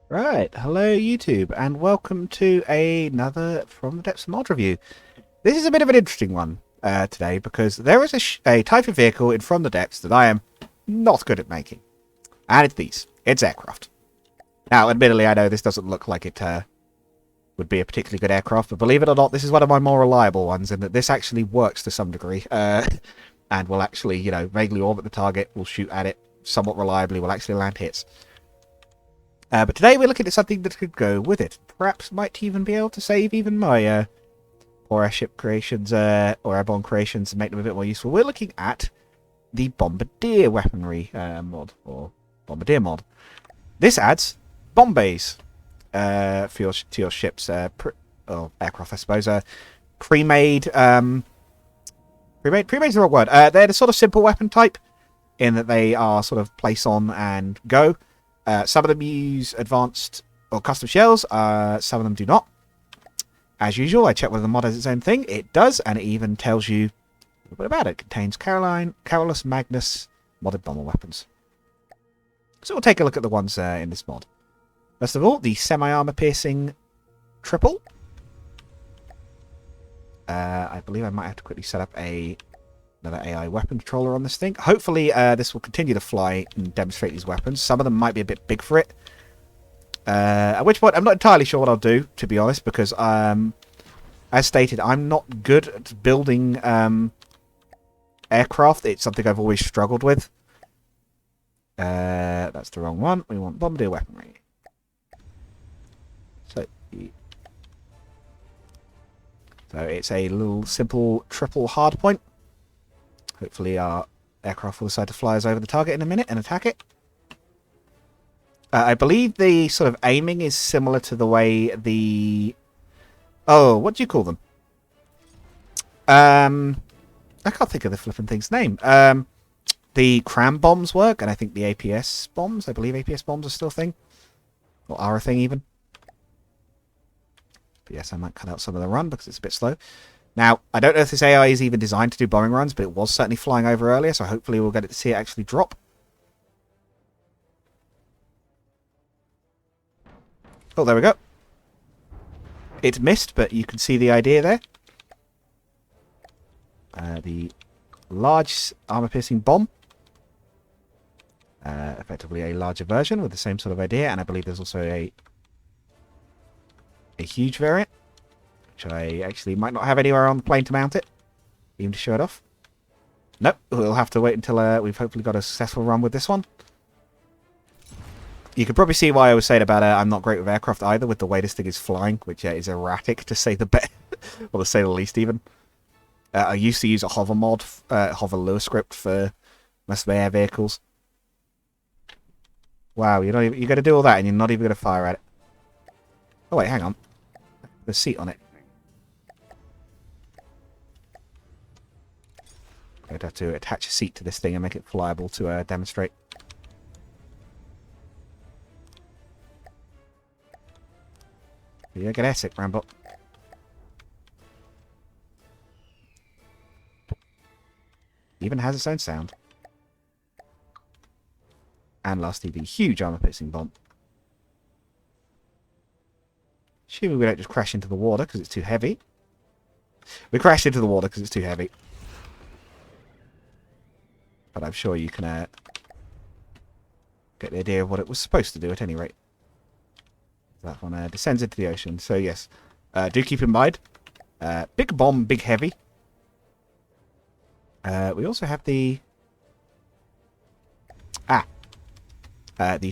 Right, hello YouTube, and welcome to another From the Depths mod review. This is a bit of an interesting one today because there is a type of vehicle in From the Depths that I am not good at making, and it's these. It's aircraft. Now, admittedly, I know this doesn't look like it would be a particularly good aircraft, but believe it or not, this is one of my more reliable ones in that this actually works to some degree, and will actually, vaguely orbit the target, will shoot at it somewhat reliably, will actually land hits. But today we're looking at something that could go with it. Perhaps might even be able to save even my poor airship creations or airborne creations and make them a bit more useful. We're looking at the Bombardier weaponry mod, or Bombardier mod. This adds bomb bays to your ships, or aircraft, I suppose. Pre-made, pre-made is the wrong word. They're the sort of simple weapon type in that they are sort of place on and go. Some of them use advanced or custom shells. Some of them do not. As usual, I checked whether the mod has its own thing. It does, and it even tells you a little bit about it. It contains Carolus Magnus modded bomber weapons. So we'll take a look at the ones in this mod. First of all, the semi-armor piercing triple. I believe I might have to quickly set up another AI weapon controller on this thing. Hopefully this will continue to fly and demonstrate these weapons. Some of them might be a bit big for it. At which point I'm not entirely sure what I'll do, to be honest, because as stated, I'm not good at building aircraft. It's something I've always struggled with. That's the wrong one. We want Bombardier weaponry. So it's a little simple triple hardpoint. Hopefully our aircraft will decide to fly us over the target in a minute and attack it. I believe the sort of aiming is similar to the way the... Oh, what do you call them? I can't think of the flipping thing's name. The cram bombs work, and I think the APS bombs. I believe APS bombs are still a thing. Or are a thing, even. But yes, I might cut out some of the run because it's a bit slow. Now, I don't know if this AI is even designed to do bombing runs, but it was certainly flying over earlier, so hopefully we'll get to see it actually drop. Oh, there we go. It missed, but you can see the idea there. The large armor-piercing bomb. Effectively a larger version with the same sort of idea, and I believe there's also a huge variant, which I actually might not have anywhere on the plane to mount it, even to show it off. Nope, we'll have to wait until we've hopefully got a successful run with this one. You can probably see why I was saying about I'm not great with aircraft either, with the way this thing is flying, which is erratic to say the best, or to say the least even. I used to use a hover mod, hover lure script for most of my air vehicles. Wow, you're going to do all that and you're not even going to fire at it. Oh wait, hang on. There's a seat on it. I'd have to attach a seat to this thing and make it flyable to demonstrate. Yeah, get airsick, Rambo. Even has its own sound. And lastly, the huge armor-piercing bomb. Assuming we don't just crash into the water because it's too heavy. We crashed into the water because it's too heavy. But I'm sure you can get the idea of what it was supposed to do at any rate. That one descends into the ocean. So yes, do keep in mind, big bomb, big heavy. We also have the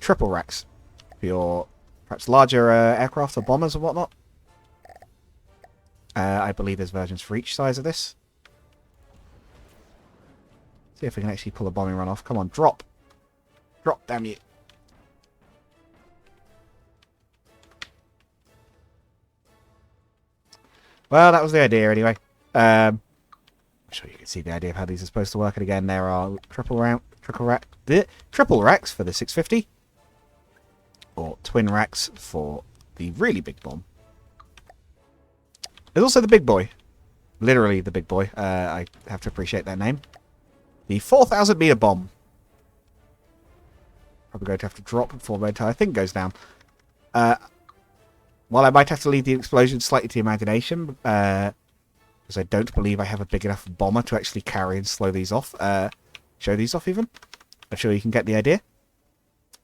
triple racks for your perhaps larger aircraft or bombers or whatnot. I believe there's versions for each size of this. See if we can actually pull a bombing run off. Come on, drop. Drop, damn you. Well, that was the idea anyway. I'm sure you can see the idea of how these are supposed to work. And again, there are triple racks for the 650. Or twin racks for the really big bomb. There's also the big boy. Literally the big boy. I have to appreciate that name. The 4,000 meter bomb. Probably going to have to drop before my entire thing goes down. While I might have to leave the explosion slightly to imagination, because I don't believe I have a big enough bomber to actually carry and slow these off, show these off even. I'm sure you can get the idea.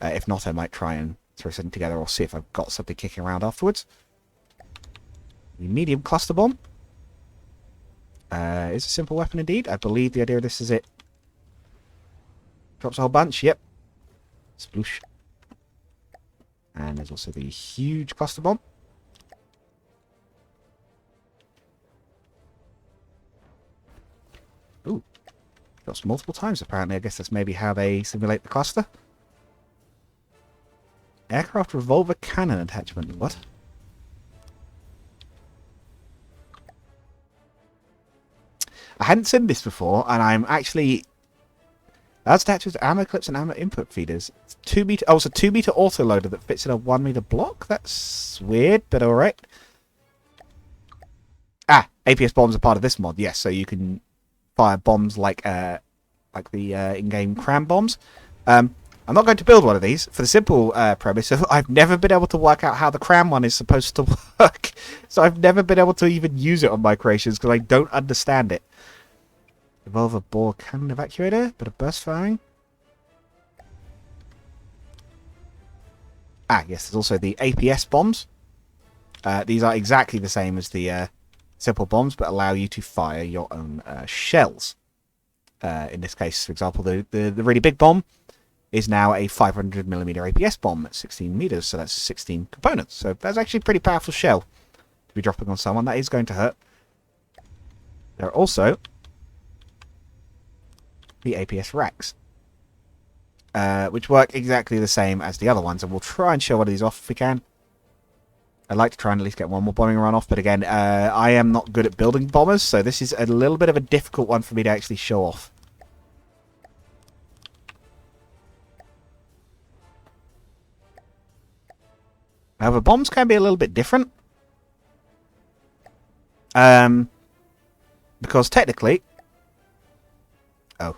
If not, I might try and throw something together or see if I've got something kicking around afterwards. The medium cluster bomb is a simple weapon indeed. I believe the idea of this is it drops a whole bunch. Yep. Sploosh. And there's also the huge cluster bomb. Ooh. Drops multiple times apparently. I guess that's maybe how they simulate the cluster. Aircraft revolver cannon attachment. What? I hadn't seen this before, and I'm actually... That's attached with ammo clips and ammo input feeders. It's 2 meter... Oh, it's a 2 meter autoloader that fits in a 1 meter block? That's weird, but alright. Ah, APS bombs are part of this mod, yes, so you can fire bombs like the in-game cram bombs. I'm not going to build one of these for the simple premise of I've never been able to work out how the cram one is supposed to work. So I've never been able to even use it on my creations because I don't understand it. Revolver bore cannon evacuator, bit of burst firing. Ah, yes, there's also the APS bombs. These are exactly the same as the simple bombs, but allow you to fire your own shells. In this case, for example, the really big bomb is now a 500mm APS bomb at 16 meters, so that's 16 components. So that's actually a pretty powerful shell to be dropping on someone. That is going to hurt. There are also the APS racks, which work exactly the same as the other ones, and we'll try and show one of these off if we can. I'd like to try and at least get one more bombing run off, but again, I am not good at building bombers, so this is a little bit of a difficult one for me to actually show off. However, bombs can be a little bit different. Because technically... Oh,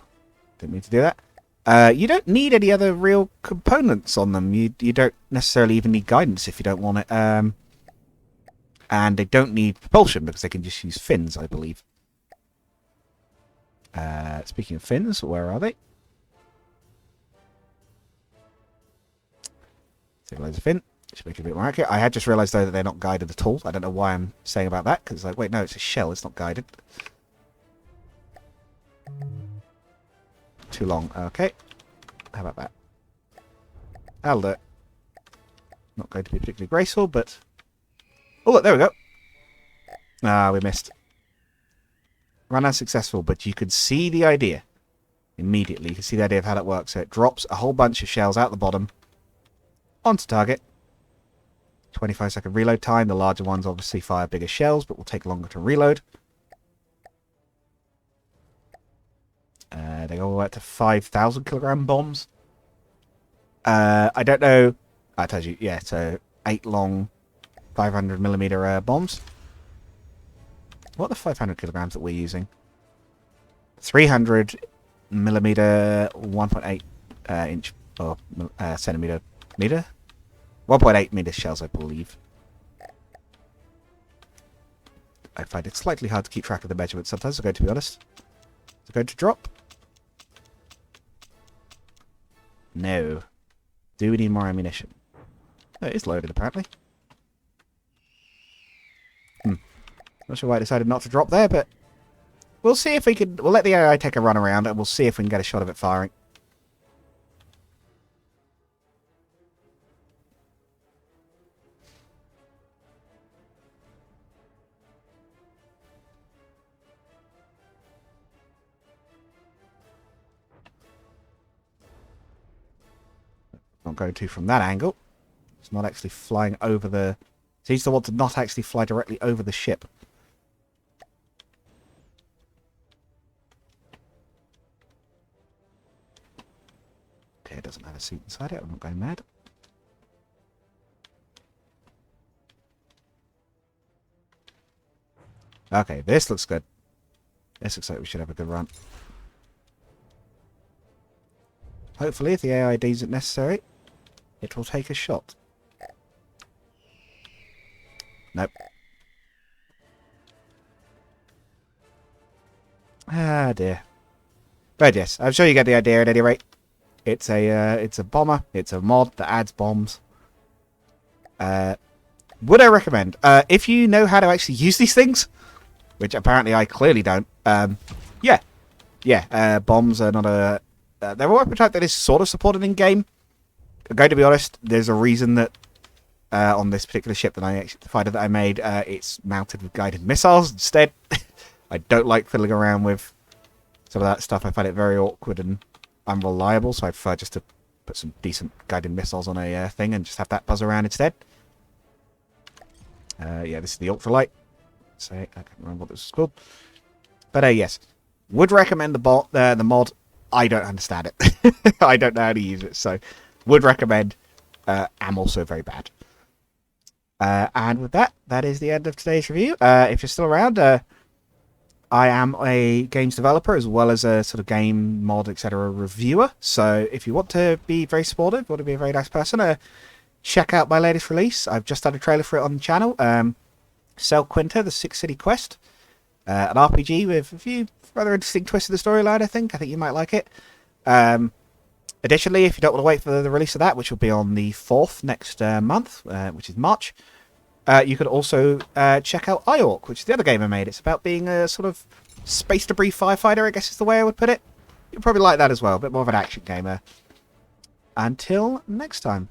didn't mean to do that. You don't need any other real components on them. You don't necessarily even need guidance if you don't want it. And they don't need propulsion because they can just use fins, I believe. Speaking of fins, where are they? Stabilizer fin. Should make it a bit more accurate. I had just realised though that they're not guided at all. I don't know why I'm saying about that because it's like, wait, no, it's a shell. It's not guided. Too long. Okay. How about that? That'll do it. Not going to be particularly graceful, but... Oh, look, there we go. Ah, we missed. Run unsuccessful, but you can see the idea. Immediately, you can see the idea of how that works. So it drops a whole bunch of shells out the bottom. Onto target. 25-second reload time. The larger ones obviously fire bigger shells, but will take longer to reload. They go all the way up to 5,000 kilogram bombs. I don't know. I told you, yeah, so 8 long 500mm bombs. What are the 500 kilograms that we're using? 300mm 1.8 inch or centimeter meter? 1.8 meter shells, I believe. I find it slightly hard to keep track of the measurements sometimes, I'm going to be honest. Is it going to drop? No. Do we need more ammunition? Oh, it is loaded, apparently. Not sure why I decided not to drop there, but... We'll see if we can... We'll let the AI take a run around, and we'll see if we can get a shot of it firing. Not going to from that angle. It's not actually flying over the... Seems to want to not actually fly directly over the ship. Okay, it doesn't have a seat inside it. I'm not going mad. Okay, this looks good. This looks like we should have a good run. Hopefully, if the AI deems it necessary, it will take a shot. Nope. Ah, dear. But yes, I'm sure you get the idea at any rate. It's a bomber. It's a mod that adds bombs. Would I recommend? If you know how to actually use these things, which apparently I clearly don't. Yeah. Bombs are not a. They're a weapon type that is sort of supported in game. I'm going to be honest. There's a reason that on this particular ship that the fighter that I made, it's mounted with guided missiles instead. I don't like fiddling around with some of that stuff. I find it very awkward and unreliable, so I prefer just to put some decent guided missiles on a thing and just have that buzz around instead. Yeah, this is the ultralight. So I can't remember what this is called. But yes, would recommend the mod. I don't understand it. I don't know how to use it, so would recommend. Am also very bad. And with that, that is the end of today's review. If you're still around, I am a games developer as well as a sort of game mod, etc. reviewer. So if you want to be very supportive, want to be a very nice person, check out my latest release. I've just done a trailer for it on the channel. Sel Quinta, the Six City Quest. An RPG with a few rather interesting twists in the storyline, I think. I think you might like it. Additionally, if you don't want to wait for the release of that, which will be on the 4th next month, which is March, you could also check out IORC, which is the other game I made. It's about being a sort of space debris firefighter, I guess is the way I would put it. You'll probably like that as well. A bit more of an action gamer. Until next time.